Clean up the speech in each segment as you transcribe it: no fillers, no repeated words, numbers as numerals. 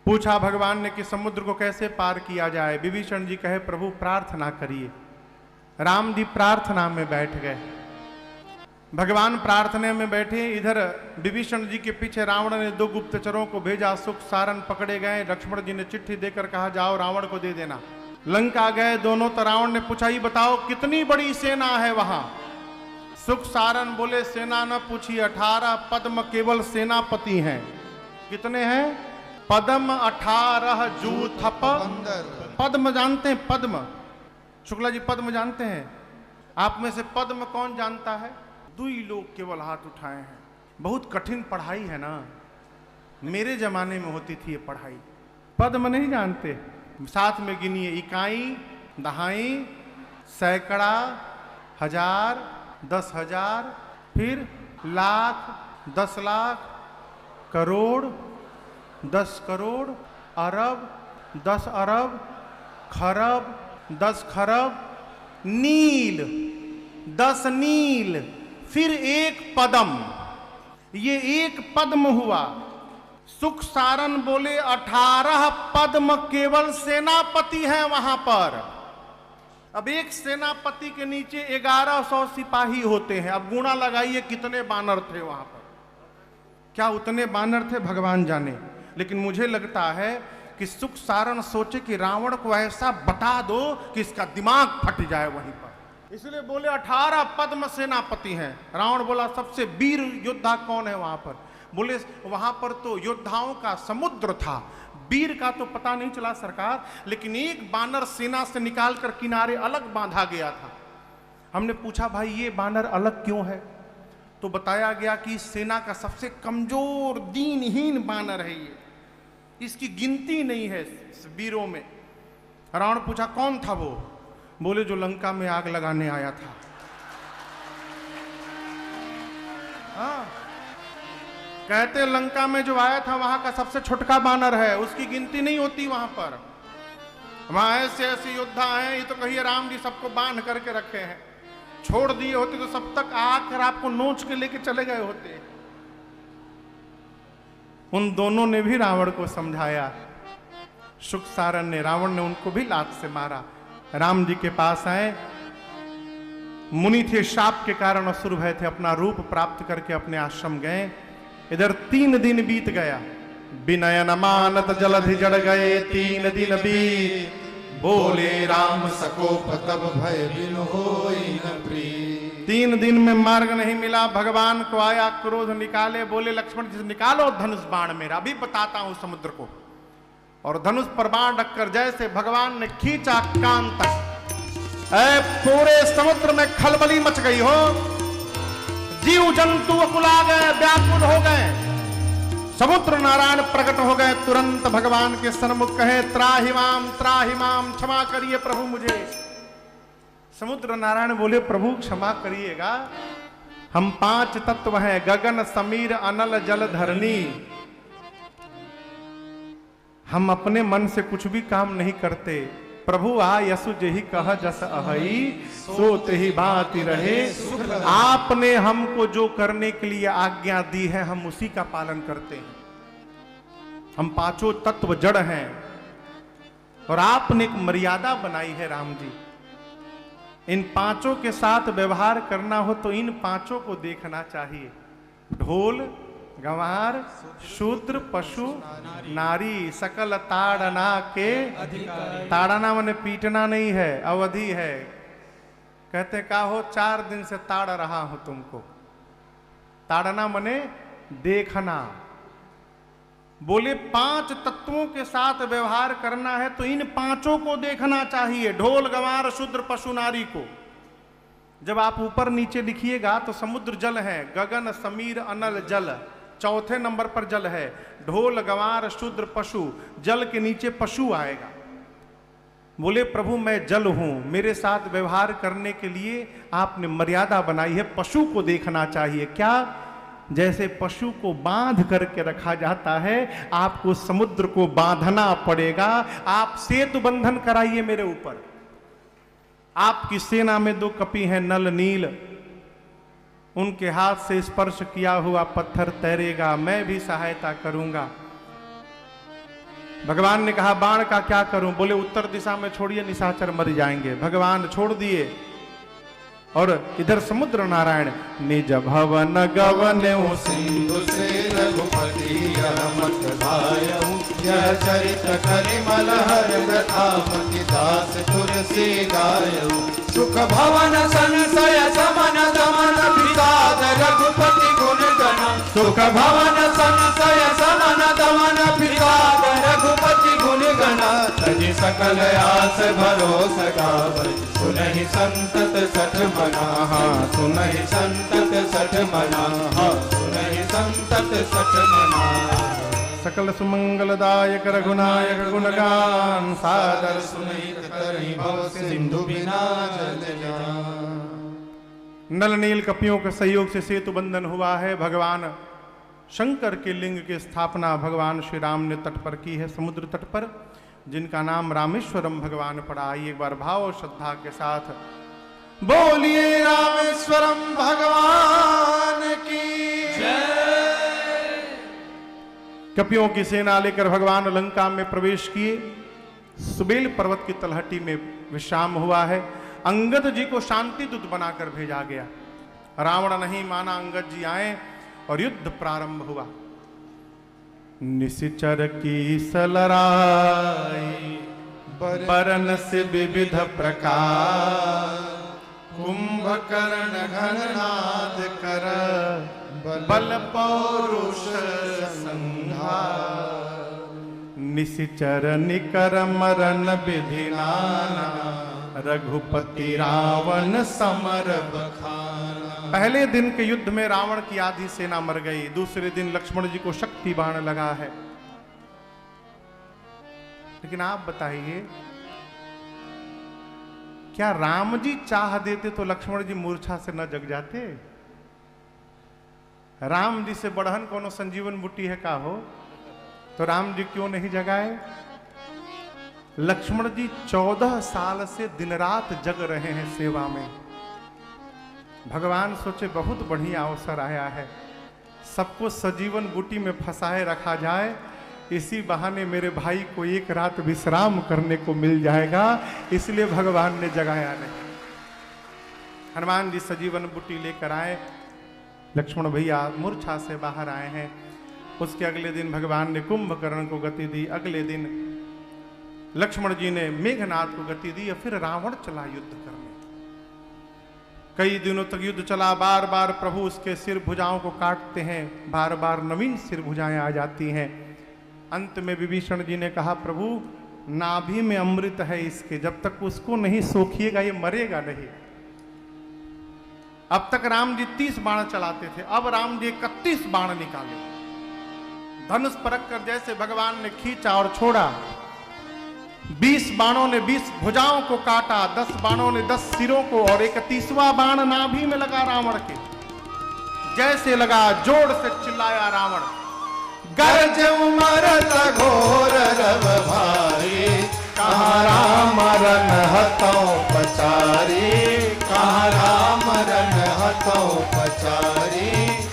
पूछा भगवान ने कि समुद्र को कैसे पार किया जाए। विभीषण जी कहे प्रभु प्रार्थना करिए। राम जी प्रार्थना में बैठ गए। भगवान प्रार्थना में बैठे, इधर विभीषण जी के पीछे रावण ने 2 गुप्तचरों को भेजा। सुख सारन पकड़े गए। लक्ष्मण जी ने चिट्ठी देकर कहा जाओ रावण को दे देना। लंका गए दोनों, तो रावण ने पूछा ही बताओ कितनी बड़ी सेना है वहां। सुख सारन बोले सेना न पूछी, 18 पद्म केवल सेनापति हैं। कितने हैं? पद्म 18 जू थप। पद्म जानते हैं? पद्म शुक्ला जी पद्म जानते हैं? आप में से पद्म कौन जानता है? 2 ही लोग केवल हाथ उठाए हैं। बहुत कठिन पढ़ाई है ना, मेरे जमाने में होती थी ये पढ़ाई। पद्म नहीं जानते? साथ में गिनिए, इकाई, दहाई, सैकड़ा, हजार, 10,000, फिर लाख, 10 लाख, करोड़, 10 करोड़, अरब, 10 अरब, खरब, 10 खरब, नील, 10 नील, फिर 1 पद्म। ये 1 पद्म हुआ। सुख सारन बोले 18 पद्म केवल सेनापति हैं वहां पर। अब एक सेनापति के नीचे 1100 सिपाही होते हैं। अब गुणा लगाइए कितने बानर थे वहां पर। क्या उतने बानर थे? भगवान जाने। लेकिन मुझे लगता है कि सुख सारन सोचे कि रावण को ऐसा बता दो कि इसका दिमाग फट जाए वहीं पर। इसलिए बोले 18 पद्म सेनापति हैं। रावण बोला सबसे वीर योद्धा कौन है वहां पर? बोले वहां पर तो योद्धाओं का समुद्र था, वीर का तो पता नहीं चला सरकार, लेकिन एक बानर सेना से निकालकर किनारे अलग बांधा गया था। हमने पूछा भाई ये बानर अलग क्यों है? तो बताया गया कि सेना का सबसे कमजोर दीनहीन बानर है ये, इसकी गिनती नहीं है वीरों में। रावण पूछा कौन था वो? बोले जो लंका में आग लगाने आया था। हाँ, कहते लंका में जो आया था वहां का सबसे छोटका बानर है, उसकी गिनती नहीं होती वहां पर। वहां ऐसे ऐसे योद्धा हैं, ये तो कहिए राम जी सबको बांध करके रखे हैं। छोड़ दिए होते तो सब तक आकर आपको नोच के लेके चले गए होते। उन दोनों ने भी रावण को समझाया। सुख सारन ने, रावण ने उनको भी लात से मारा। राम जी के पास आए। मुनि थे, शाप के कारण असुर भय थे, अपना रूप प्राप्त करके अपने आश्रम गए। इधर 3 दिन बीत गया। विनयन मानत जलधि जड़ गए, 3 दिन बीत बोले राम सकोप तब भय बिन होई न प्रीत। 3 दिन में मार्ग नहीं मिला। भगवान को आया क्रोध, निकाले। बोले लक्ष्मण जी निकालो धनुष बाण मेरा, अभी बताता हूं समुद्र को। और धनुष पर बाण रखकर जैसे भगवान ने खींचा कान तक, पूरे समुद्र में खलबली मच गई हो। जीव जंतु अकुला गए, व्याकुल हो गए। समुद्र नारायण प्रकट हो गए। तुरंत भगवान के सन्मुख कहे त्राहि माम, क्षमा करिए प्रभु मुझे। समुद्र नारायण बोले प्रभु क्षमा करिएगा, हम 5 तत्व हैं, गगन समीर अनल जल धरनी। हम अपने मन से कुछ भी काम नहीं करते। प्रभु आ यसु जेहि कह जस अहई, सो तेहि भांति रहे। आपने हमको जो करने के लिए आज्ञा दी है हम उसी का पालन करते हैं। हम 5 तत्व जड़ हैं और आपने एक मर्यादा बनाई है राम जी। इन 5 के साथ व्यवहार करना हो तो इन 5 को देखना चाहिए। ढोल, गंवार, शूद्र, पशु, नारी, सकल ताड़ना के अधिकारी। ताड़ना माने पीटना नहीं है, अवधि है। कहते का हो 4 दिन से ताड़ रहा हूं तुमको। ताड़ना माने देखना। बोले 5 तत्वों के साथ व्यवहार करना है तो इन 5 को देखना चाहिए। ढोल, गंवार, शूद्र, पशु, नारी को। जब आप ऊपर नीचे लिखिएगा तो समुद्र जल है, गगन समीर अनल जल, 4थे नंबर पर जल है। ढोल, गंवार, शूद्र, पशु, जल के नीचे पशु आएगा। बोले प्रभु मैं जल हूं, मेरे साथ व्यवहार करने के लिए आपने मर्यादा बनाई है। पशु को देखना चाहिए। क्या? जैसे पशु को बांध करके रखा जाता है, आपको समुद्र को बांधना पड़ेगा। आप सेतु बंधन कराइए मेरे ऊपर। आपकी सेना में 2 कपि हैं, नल नील। उनके हाथ से स्पर्श किया हुआ पत्थर तैरेगा, मैं भी सहायता करूंगा। भगवान ने कहा बाण का क्या करूं? बोले उत्तर दिशा में छोड़िए, निशाचर मर जाएंगे। भगवान छोड़ दिए और इधर समुद्र नारायण निज भवन गवने सिंधु से रघुपति मत भायऊ, यह चरित कलिमल हर गथामति दास तुलसी गायऊ। सुख भवन संशय समन दमन विषाद रघुपति गुण गण, सुख भवन संशय समन दमन विषाद रघुपति गुण गण। तजि सकल आस भरोस गावै, सुनहि संतत सठ मना, सुनहि संतत सठ मना, सुनहि संतत सठ मना। सकल सुमंगलदायक रघुनायक गुणगान सादर सुनहि तरहि भव सिंधु बिना जल जान। नल नील कपियों के सहयोग से सेतु बंधन हुआ है। भगवान शंकर के लिंग की स्थापना भगवान श्री राम ने तट पर की है, समुद्र तट पर, जिनका नाम रामेश्वरम भगवान पड़ा। आइए एक बार भाव और श्रद्धा के साथ बोलिए रामेश्वरम भगवान की जय। कपियों की सेना लेकर भगवान लंका में प्रवेश किए। सुबेल पर्वत की तलहटी में विश्राम हुआ है। अंगद जी को शांति दूत बनाकर भेजा गया। रावण नहीं माना, अंगद जी आए और युद्ध प्रारंभ हुआ। निशिचर की सलराई बरन से विविध प्रकार, कुंभकर्ण घननाद कर बल पौरुष संहार। निशिचर निकर मरण विधि नाना, रघुपति रावण समर बखाना। पहले दिन के युद्ध में रावण की आधी सेना मर गई। दूसरे दिन लक्ष्मण जी को शक्ति बाण लगा है। लेकिन आप बताइए, क्या राम जी चाह देते तो लक्ष्मण जी मूर्छा से न जग जाते? राम जी से बढ़हन कोनो संजीवन बूटी है का हो? तो राम जी क्यों नहीं जगाए? लक्ष्मण जी 14 साल से दिन रात जग रहे हैं सेवा में। भगवान सोचे बहुत बढ़िया अवसर आया है, सबको सजीवन बूटी में फंसाए रखा जाए, इसी बहाने मेरे भाई को एक रात विश्राम करने को मिल जाएगा, इसलिए भगवान ने जगाया नहीं। हनुमान जी सजीवन बूटी लेकर आए। लक्ष्मण भैया मूर्छा से बाहर आए हैं। उसके अगले दिन भगवान ने कुंभकर्ण को गति दी। अगले दिन लक्ष्मण जी ने मेघनाद को गति दी। फिर रावण चला युद्ध करने। कई दिनों तक युद्ध चला। बार बार प्रभु उसके सिर भुजाओं को काटते हैं, बार बार नवीन सिर भुजाएं आ जाती हैं। अंत में विभीषण जी ने कहा, प्रभु नाभि में अमृत है इसके, जब तक उसको नहीं सोखिएगा ये मरेगा नहीं। अब तक राम जी 30 बाण चलाते थे, अब राम जी 31 बाण निकाले। धनुष परख कर जैसे भगवान ने खींचा और छोड़ा, 20 बाणों ने 20 भुजाओं को काटा, 10 बाणों ने 10 सिरों को, और 31वां बाण नाभि में लगा रावण के। जैसे लगा जोर से चिल्लाया रावण, गरज मरत घोर रव भारी, कहाँ राम रन हतौ पचारी, कहाँ राम रन हतौ पचारी,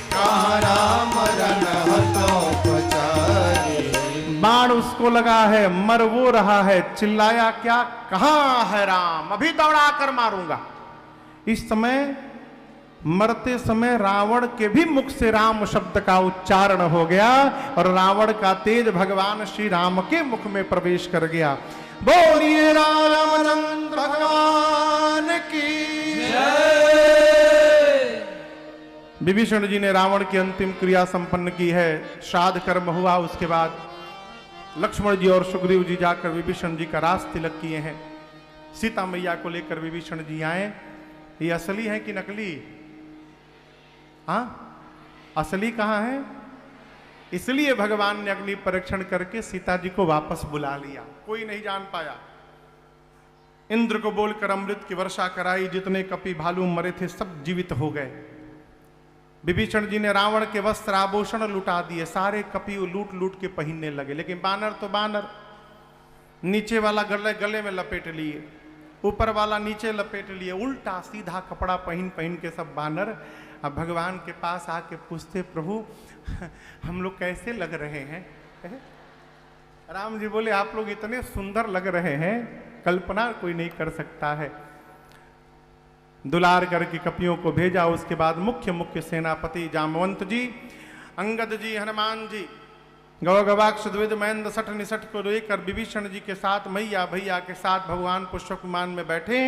कहाँ राम रन हतौ पचारी। बाण उसको लगा है, मर वो रहा है, चिल्लाया क्या, कहाँ है राम, अभी दौड़ा कर मारूंगा। इस समय मरते समय रावण के भी मुख से राम शब्द का उच्चारण हो गया और रावण का तेज भगवान श्री राम के मुख में प्रवेश कर गया। बोलिए रामचंद्र भगवान की जय। विभीषण जी ने रावण की अंतिम क्रिया संपन्न की है। श्राद्ध कर्म हुआ। उसके बाद लक्ष्मण जी और सुग्रीव जी जाकर विभीषण जी का रास तिलक किए हैं। सीता मैया को लेकर विभीषण जी आए। ये असली है कि नकली? हाँ, असली कहाँ है? इसलिए भगवान ने अग्नि परीक्षण करके सीता जी को वापस बुला लिया। कोई नहीं जान पाया। इंद्र को बोलकर अमृत की वर्षा कराई। जितने कपि भालू मरे थे सब जीवित हो गए। विभीषण जी ने रावण के वस्त्र आभूषण लुटा दिए। सारे कपि लूट लूट के पहनने लगे। लेकिन बानर तो बानर, नीचे वाला गले में लपेट लिए, ऊपर वाला नीचे लपेट लिए, उल्टा सीधा कपड़ा पहन पहन के सब बानर अब भगवान के पास आके पूछते, प्रभु हम लोग कैसे लग रहे हैं? राम जी बोले आप लोग इतने सुंदर लग रहे हैं, कल्पना कोई नहीं कर सकता है। दुलार करके कपियों को भेजा। उसके बाद मुख्य सेनापति जामवंत जी, अंगद जी, हनुमान जी, गवाक्ष द्विज महेंद्र सठ निसठ को लेकर विभीषण जी के साथ मैया भैया के साथ भगवान पुष्पक विमान में बैठे।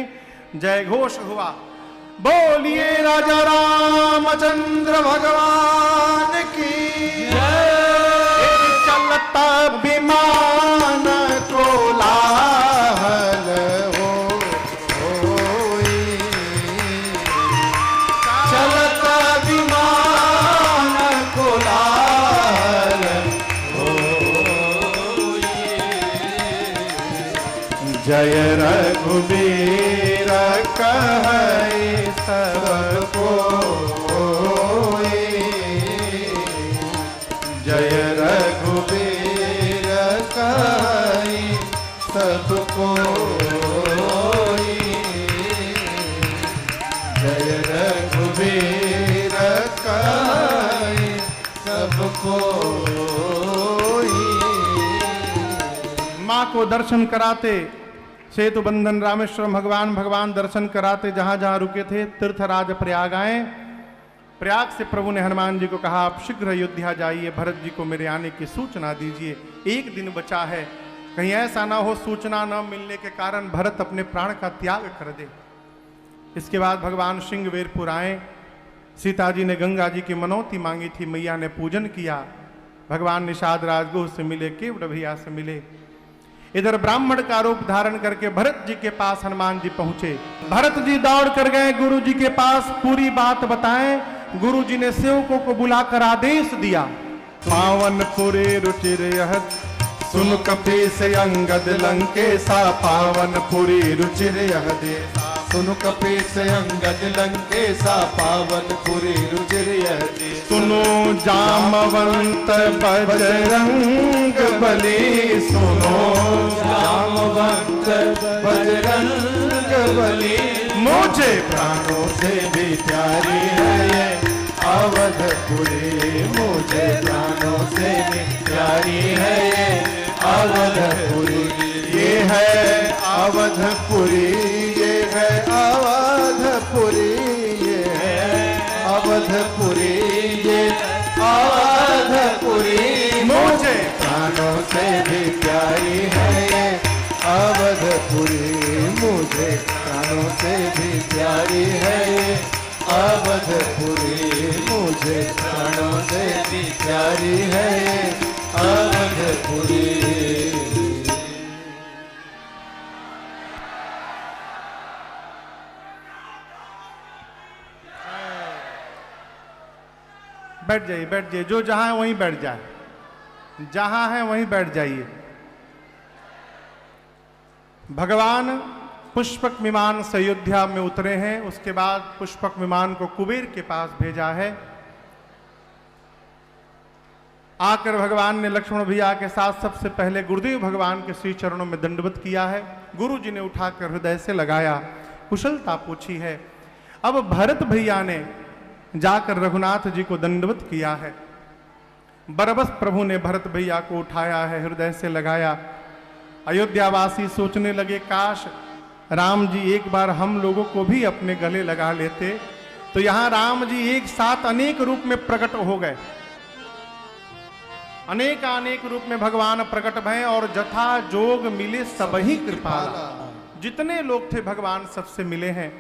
जय घोष हुआ, बोलिए राजा रामचंद्र भगवान की जय। चलता विमान कोलाहल होई, चलता विमान कोलाहल होई। जय रघुवीर कहै सब कोई, जय रघुवीर कहै सब कोई, जय रघुवीर कहै सब कोई। माँ को दर्शन कराते, सेतु बंधन रामेश्वरम भगवान दर्शन कराते, जहां जहां रुके थे तीर्थराज प्रयाग आए। प्रयाग से प्रभु ने हनुमान जी को कहा आप शीघ्र अयोध्या जाइए, भरत जी को मेरे आने की सूचना दीजिए, एक दिन बचा है, कहीं ऐसा ना हो सूचना न मिलने के कारण भरत अपने प्राण का त्याग कर दे। इसके बाद भगवान श्रृंगवेरपुर आए। सीता जी ने गंगा जी की मनौती मांगी थी, मैया ने पूजन किया। भगवान निषाद राजगुह से मिले, केवट भैया से मिले। इधर ब्राह्मण का रूप धारण करके भरत जी के पास हनुमान जी पहुंचे। भरत जी दौड़ कर गए गुरु जी के पास, पूरी बात बताएं। गुरु जी ने सेवकों को बुलाकर आदेश दिया, पावनपुरे रुचिर यह सुन कपीस अंगद लंकेशा, पावनपुरी रुचिर यह देशा, सुनु कपीस अंगद लंकेशा, पावनपुरी रुचिर यह देशा। सुनो जामवंत बजरंग बली, सुनो जामवंत बजरंग बली, मुझे प्राणों से भी प्यारी है ये अवधपुरी, मुझे प्राणों से भी प्यारी है ये अवधपुरी। ये है अवधपुरी, ये है अवधपुरी, ये है अवधपुरी, ये अवधपुरी, मुझे प्राणों से भी प्यारी है ये अवधपुरी, मुझे प्राणों से भी प्यारी है ये अवधपुरी, मुझे प्राणों से भी प्यारी है ये अवधपुरी। बैठ जाइए, बैठ जाइए, जो जहां है वहीं बैठ जाए, जहां है वहीं बैठ जाइए। भगवान पुष्पक विमान से अयोध्या में उतरे हैं। उसके बाद पुष्पक विमान को कुबेर के पास भेजा है। आकर भगवान ने लक्ष्मण भैया के साथ सबसे पहले गुरुदेव भगवान के श्री चरणों में दंडवत किया है। गुरु जी ने उठाकर हृदय से लगाया, कुशलता पूछी है। अब भरत भैया ने जाकर रघुनाथ जी को दंडवत किया है। बरबस प्रभु ने भरत भैया को उठाया है, हृदय से लगाया। अयोध्यावासी सोचने लगे काश राम जी एक बार हम लोगों को भी अपने गले लगा लेते। तो यहां राम जी एक साथ अनेक रूप में प्रकट हो गए, अनेक रूप में भगवान प्रकट भय और जथा जोग मिले सबही कृपाला। जितने लोग थे भगवान सबसे मिले हैं।